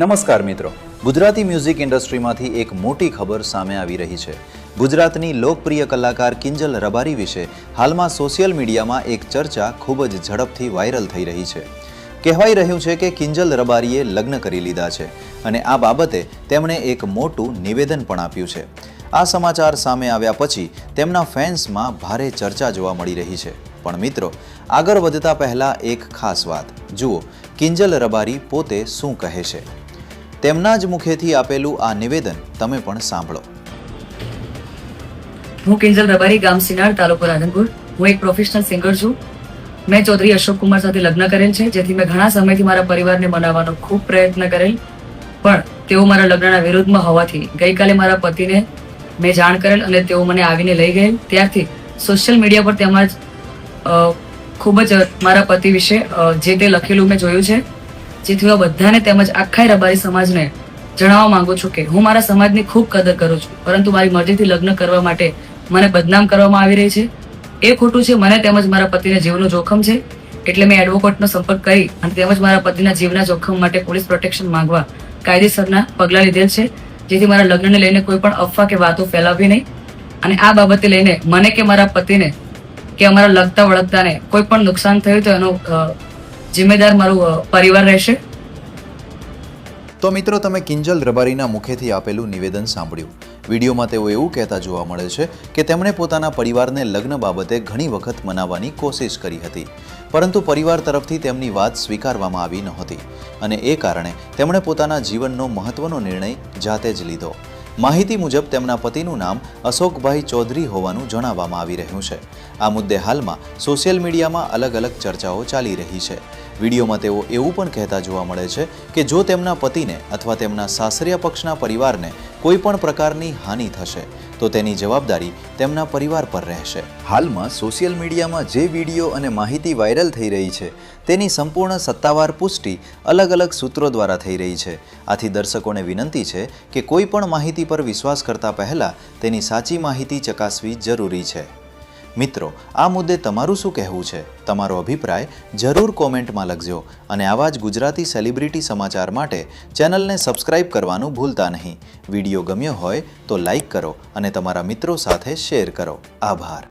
નમસ્કાર મિત્રો, ગુજરાતી મ્યુઝિક ઇન્ડસ્ટ્રીમાંથી એક મોટી ખબર સામે આવી રહી છે. ગુજરાતની લોકપ્રિય કલાકાર કિંજલ રબારી વિશે હાલમાં સોશિયલ મીડિયામાં એક ચર્ચા ખૂબ જ ઝડપથી વાયરલ થઈ રહી છે. કહેવાઈ રહ્યું છે કે કિંજલ રબારીએ લગ્ન કરી લીધા છે અને આ બાબતે તેમણે એક મોટું નિવેદન પણ આપ્યું છે. આ સમાચાર સામે આવ્યા પછી તેમના ફેન્સમાં ભારે ચર્ચા જોવા મળી રહી છે. પણ મિત્રો, આગળ વધતા પહેલા એક ખાસ વાત જુઓ, કિંજલ રબારી પોતે શું કહે છે. તેમના જ મુખેથી આપેલું આ નિવેદન તમે પણ સાંભળો. હું કિંજલ રબારી, ગામ સિનાર, તાલુકો રાધનપુર. હું એક પ્રોફેશનલ સિંગર છું. મેં ચૌધરી અશોક કુમાર સાથે લગ્ન કરેલ છે, જેથી મેં ઘણા સમયથી મારા પરિવારને મનાવવાનો ખૂબ પ્રયત્ન કરેલ, પણ તેઓ મારા લગ્નના વિરુદ્ધમાં હોવાથી ગઈકાલે મારા પતિને મેં જાણ કરેલ અને તેઓ મને આવીને લઈ ગયેલ. ત્યારથી સોશિયલ મીડિયા પર તેમજ ખૂબ જ મારા પતિ વિશે જે તે લખેલું મેં જોયું છે, જેથી હું બધાને તેમજ આખા રબારી સમાજને જણાવવા માંગુ છું કે હું મારા સમાજની ખૂબ કદર કરું છું, પરંતુ મારી મરજીથી લગ્ન કરવા માટે મને બદનામ કરવામાં આવી રહી છે. એ ખોટું છે. મને તેમજ મારા પતિના જીવનું જોખમ છે, એટલે મેં એડવોકેટનો સંપર્ક કરી અને તેમજ મારા પતિના જીવના જોખમ માટે પોલીસ પ્રોટેક્શન માંગવા કાયદેસરના પગલાં લીધેલ છે, જેથી મારા લગ્નને લઈને કોઈ પણ અફવા કે વાતો ફેલાવવી નહીં. અને આ બાબતે લઈને મને કે મારા પતિને કે અમારા લગતા વળગતાને કોઈ પણ નુકસાન થયું તો એનો જિમ્મેદાર મારું પરિવાર રહેશે. તો મિત્રો, તમે કિંજલ રબારીના મુખેથી આપેલું નિવેદન સાંભળ્યું. વિડીયોમાં તેઓ એવું કહેતા જોવા મળે છે કે તેમણે પોતાના પરિવારને લગ્ન બાબતે ઘણી વખત મનાવવાની કોશિશ કરી હતી, પરંતુ પરિવાર તરફથી તેમની વાત સ્વીકારવામાં આવી નહોતી અને એ કારણે તેમણે પોતાના જીવનનો મહત્વનો નિર્ણય જાતે જ લીધો. માહિતી મુજબ તેમના પતિનું નામ અશોકભાઈ ચૌધરી હોવાનું જણાવવામાં આવી રહ્યું છે. આ મુદ્દે હાલમાં સોશિયલ મીડિયામાં અલગ અલગ ચર્ચાઓ ચાલી રહી છે. વિડીયોમાં તેઓ એવું પણ કહેતા જોવા મળે છે કે જો તેમના પતિને અથવા તેમના સાસરિયા પક્ષના પરિવારને કોઈ પણ પ્રકારની હાનિ થશે તો તેની જવાબદારી તેમના પરિવાર પર રહેશે. હાલમાં સોશિયલ મીડિયામાં જે વિડીયો અને માહિતી વાયરલ થઈ રહી છે તેની સંપૂર્ણ સત્તાવાર પુષ્ટિ અલગ અલગ સૂત્રો દ્વારા થઈ રહી છે. આથી દર્શકોને વિનંતી છે કે કોઈ પણ માહિતી પર વિશ્વાસ કરતા પહેલા તેની સાચી માહિતી ચકાસવી જરૂરી છે. મિત્રો, આ મુદ્દે તમારું શું કહેવું છે? તમારો અભિપ્રાય જરૂર કોમેન્ટમાં લખજો અને આવા જ ગુજરાતી સેલિબ્રિટી સમાચાર માટે ચેનલને સબસ્ક્રાઇબ કરવાનું ભૂલતા નહીં. વિડીયો ગમ્યો હોય તો લાઈક કરો અને તમારા મિત્રો સાથે શેર કરો. આભાર.